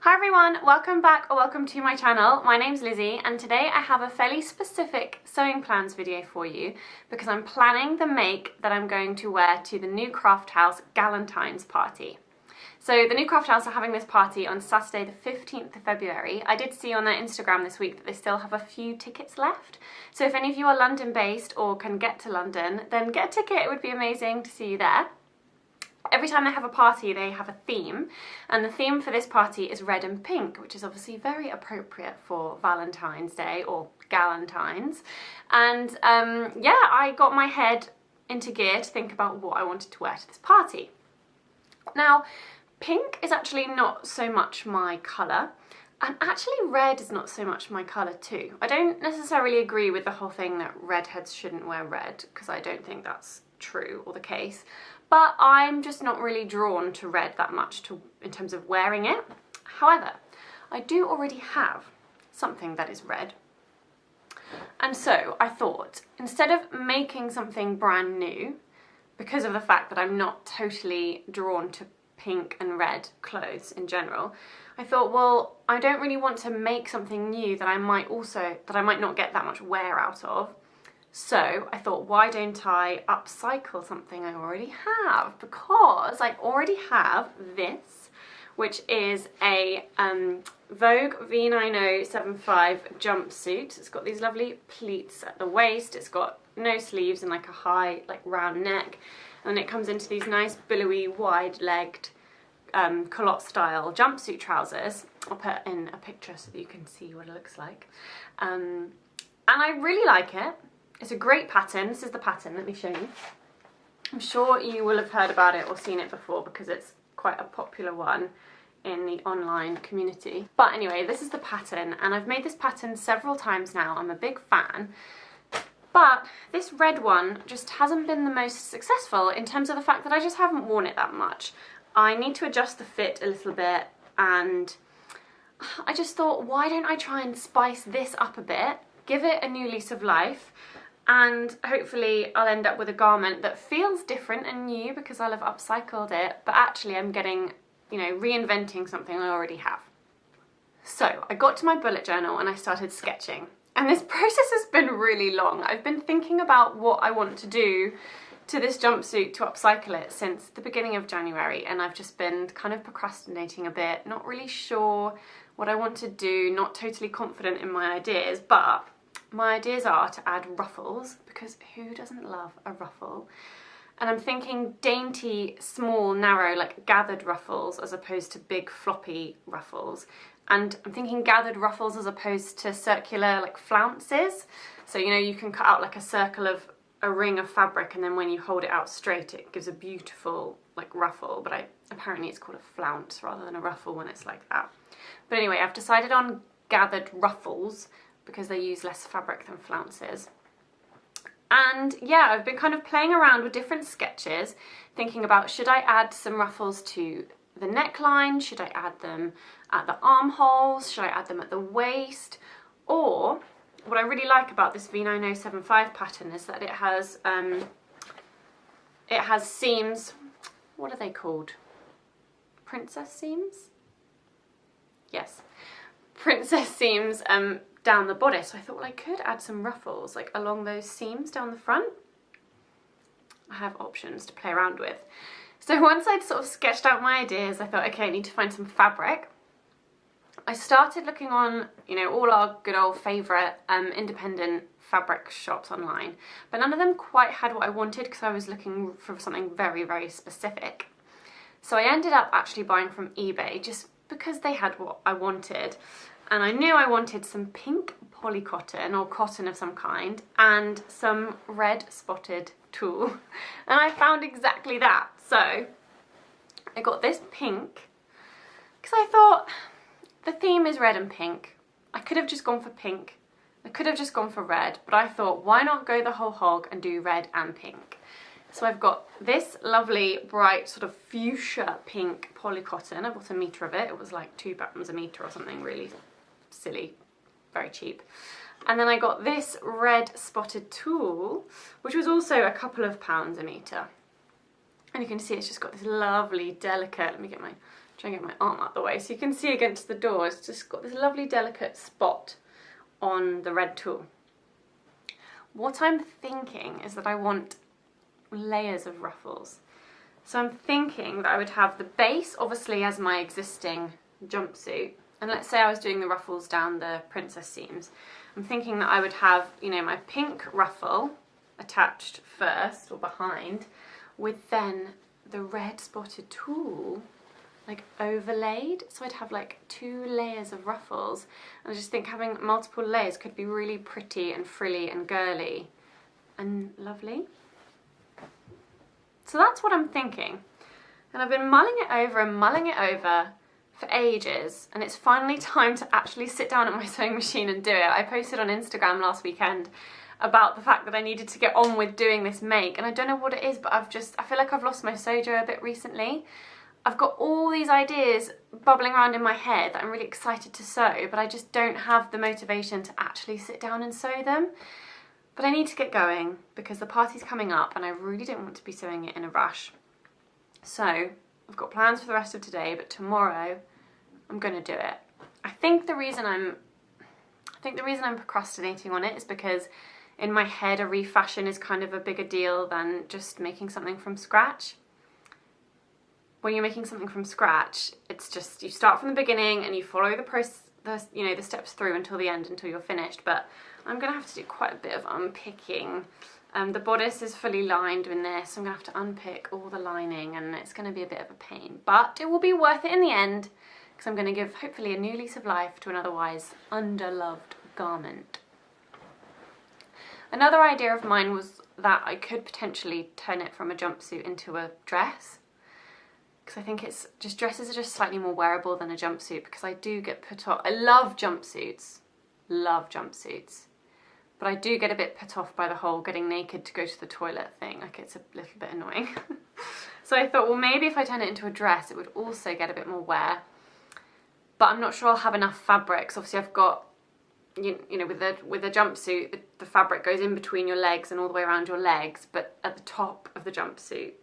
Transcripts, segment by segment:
Hi everyone, welcome back or welcome to my channel. My name's Lizzie and today I have a fairly specific sewing plans video for you because I'm planning the make that I'm going to wear to the new craft house galentines party. So the new craft house are having this party on Saturday the 15th of February. I did see on their Instagram this week that they still have a few tickets left. So if any of you are London based or can get to London, then get a ticket, it would be amazing to see you there. Every time they have a party, they have a theme, and the theme for this party is red and pink, which is obviously very appropriate for Valentine's Day, or galentines. And yeah, I got my head into gear to think about what I wanted to wear to this party. Now, pink is actually not so much my colour, and actually red is not so much my colour too. I don't necessarily agree with the whole thing that redheads shouldn't wear red, because I don't think that's true or the case. But I'm just not really drawn to red that much in terms of wearing it. However, I do already have something that is red. And so I thought, instead of making something brand new, because of the fact that I'm not totally drawn to pink and red clothes in general, I thought, well, I don't really want to make something new that I might not get that much wear out of. So I thought, why don't I upcycle something I already have? Because I already have this, which is a Vogue V9075 jumpsuit. It's got these lovely pleats at the waist. It's got no sleeves and like a high, like round neck. And then it comes into these nice billowy, wide-legged culotte style jumpsuit trousers. I'll put in a picture so that you can see what it looks like. And I really like it. It's a great pattern. This is the pattern, let me show you. I'm sure you will have heard about it or seen it before because it's quite a popular one in the online community. But anyway, this is the pattern, and I've made this pattern several times now. I'm a big fan. But this red one just hasn't been the most successful in terms of the fact that I just haven't worn it that much. I need to adjust the fit a little bit, and I just thought, why don't I try and spice this up a bit, give it a new lease of life, and hopefully I'll end up with a garment that feels different and new because I'll have upcycled it, but actually I'm getting, you know, reinventing something I already have. So I got to my bullet journal and I started sketching. And this process has been really long. I've been thinking about what I want to do to this jumpsuit to upcycle it since the beginning of January, and I've just been kind of procrastinating a bit, not really sure what I want to do, not totally confident in my ideas, but my ideas are to add ruffles, because who doesn't love a ruffle? And I'm thinking dainty, small, narrow, like gathered ruffles as opposed to big floppy ruffles. And I'm thinking gathered ruffles as opposed to circular like flounces. So, you know, you can cut out like a circle of a ring of fabric, and then when you hold it out straight it gives a beautiful like ruffle, but apparently it's called a flounce rather than a ruffle when it's like that. But anyway, I've decided on gathered ruffles because they use less fabric than flounces. And yeah, I've been kind of playing around with different sketches, thinking about, should I add some ruffles to the neckline? Should I add them at the armholes? Should I add them at the waist? Or, what I really like about this V9075 pattern is that it has seams. What are they called? Princess seams? Yes, princess seams down the bodice. So I thought, well, I could add some ruffles like along those seams down the front. I have options to play around with. So once I'd sort of sketched out my ideas, I thought, okay, I need to find some fabric. I started looking on, you know, all our good old favourite independent fabric shops online, but none of them quite had what I wanted because I was looking for something very, very specific. So I ended up actually buying from eBay just because they had what I wanted. And I knew I wanted some pink polycotton or cotton of some kind and some red spotted tulle. And I found exactly that. So I got this pink because I thought the theme is red and pink. I could have just gone for pink. I could have just gone for red, but I thought, why not go the whole hog and do red and pink? So I've got this lovely bright sort of fuchsia pink polycotton. I bought a metre of it. It was like £2 a metre or something, really silly, very cheap. And then I got this red spotted tulle, which was also a couple of pounds a metre. And you can see it's just got this lovely, delicate, let me get my trying to get my arm out the way so you can see against the door. It's just got this lovely delicate spot on the red tulle. What I'm thinking is that I want layers of ruffles. So I'm thinking that I would have the base obviously as my existing jumpsuit, and let's say I was doing the ruffles down the princess seams. I'm thinking that I would have, you know, my pink ruffle attached first or behind, with then the red spotted tulle like overlaid, so I'd have like 2 layers of ruffles. And I just think having multiple layers could be really pretty and frilly and girly and lovely. So that's what I'm thinking, and I've been mulling it over and mulling it over for ages, and it's finally time to actually sit down at my sewing machine and do it. I posted on Instagram last weekend about the fact that I needed to get on with doing this make, and I don't know what it is, but I feel like I've lost my sojo a bit recently. I've got all these ideas bubbling around in my head that I'm really excited to sew, but I just don't have the motivation to actually sit down and sew them. But I need to get going because the party's coming up and I really don't want to be sewing it in a rush. So I've got plans for the rest of today, but tomorrow I'm going to do it. I think the reason I'm procrastinating on it is because in my head a refashion is kind of a bigger deal than just making something from scratch. When you're making something from scratch, it's just you start from the beginning and you follow the process, the steps through until the end, until you're finished. But I'm going to have to do quite a bit of unpicking. The bodice is fully lined in this, so I'm going to have to unpick all the lining, and it's going to be a bit of a pain. But it will be worth it in the end, because I'm going to give hopefully a new lease of life to an otherwise underloved garment. Another idea of mine was that I could potentially turn it from a jumpsuit into a dress, because I think dresses are just slightly more wearable than a jumpsuit, because I do get put off. I love jumpsuits, but I do get a bit put off by the whole getting naked to go to the toilet thing. Like, it's a little bit annoying. So I thought, well, maybe if I turn it into a dress, it would also get a bit more wear. But I'm not sure I'll have enough fabrics. Obviously, I've got, you know, with a jumpsuit, the fabric goes in between your legs and all the way around your legs, but at the top of the jumpsuit,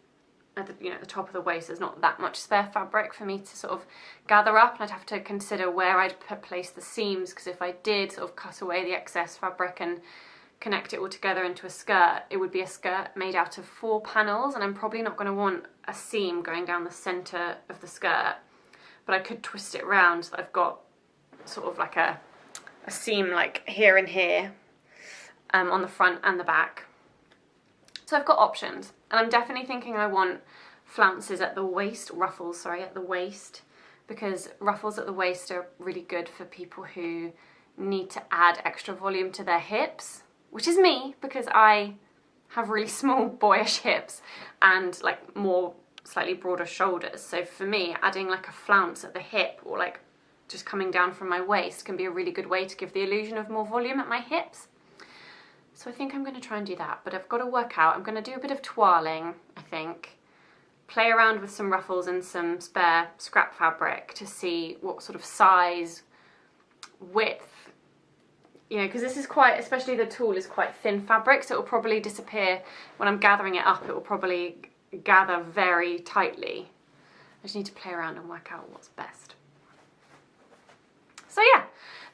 at the top of the waist, there's not that much spare fabric for me to sort of gather up, and I'd have to consider where I'd place the seams, because if I did sort of cut away the excess fabric and connect it all together into a skirt, it would be a skirt made out of 4 panels, and I'm probably not going to want a seam going down the centre of the skirt, but I could twist it around so that I've got sort of like a seam like here and here on the front and the back. So I've got options, and I'm definitely thinking I want flounces at the waist, ruffles, sorry, at the waist, because ruffles at the waist are really good for people who need to add extra volume to their hips, which is me, because I have really small boyish hips and like more slightly broader shoulders. So for me, adding like a flounce at the hip or like just coming down from my waist can be a really good way to give the illusion of more volume at my hips. So I think I'm going to try and do that, but I've got to work out. I'm going to do a bit of toiling, I think, play around with some ruffles and some spare scrap fabric to see what sort of size, width, you know, because this is quite, especially the tulle is quite thin fabric, so it will probably disappear when I'm gathering it up. It will probably gather very tightly. I just need to play around and work out what's best. So yeah,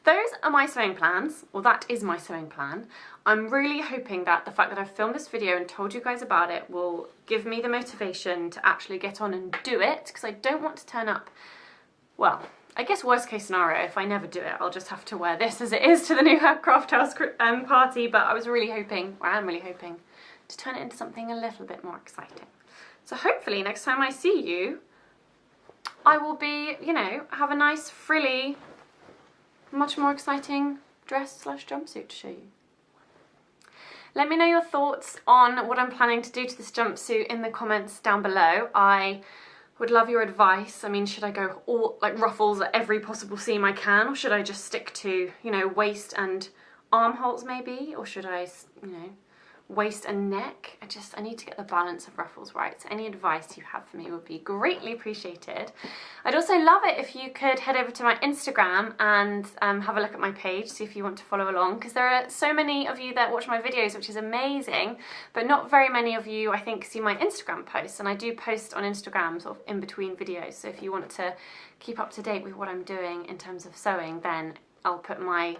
those are my sewing plans, or that is my sewing plan. I'm really hoping that the fact that I've filmed this video and told you guys about it will give me the motivation to actually get on and do it, because I don't want to turn up, well, I guess worst case scenario, if I never do it, I'll just have to wear this as it is to the new craft house party, but I was really hoping, or I am really hoping, to turn it into something a little bit more exciting. So hopefully next time I see you, I will be, you know, have a nice frilly, much more exciting dress / jumpsuit to show you. Let me know your thoughts on what I'm planning to do to this jumpsuit in the comments down below. I would love your advice. I mean, should I go all like ruffles at every possible seam I can, or should I just stick to, you know, waist and armholes maybe, or should I, you know, waist and neck. I need to get the balance of ruffles right. So any advice you have for me would be greatly appreciated. I'd also love it if you could head over to my Instagram and have a look at my page, see if you want to follow along, because there are so many of you that watch my videos, which is amazing, but not very many of you, I think, see my Instagram posts, and I do post on Instagram sort of in between videos, so if you want to keep up to date with what I'm doing in terms of sewing, then I'll put my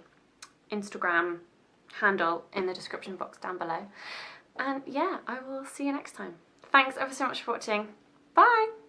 Instagram handle in the description box down below. And yeah, I will see you next time. Thanks ever so much for watching. Bye!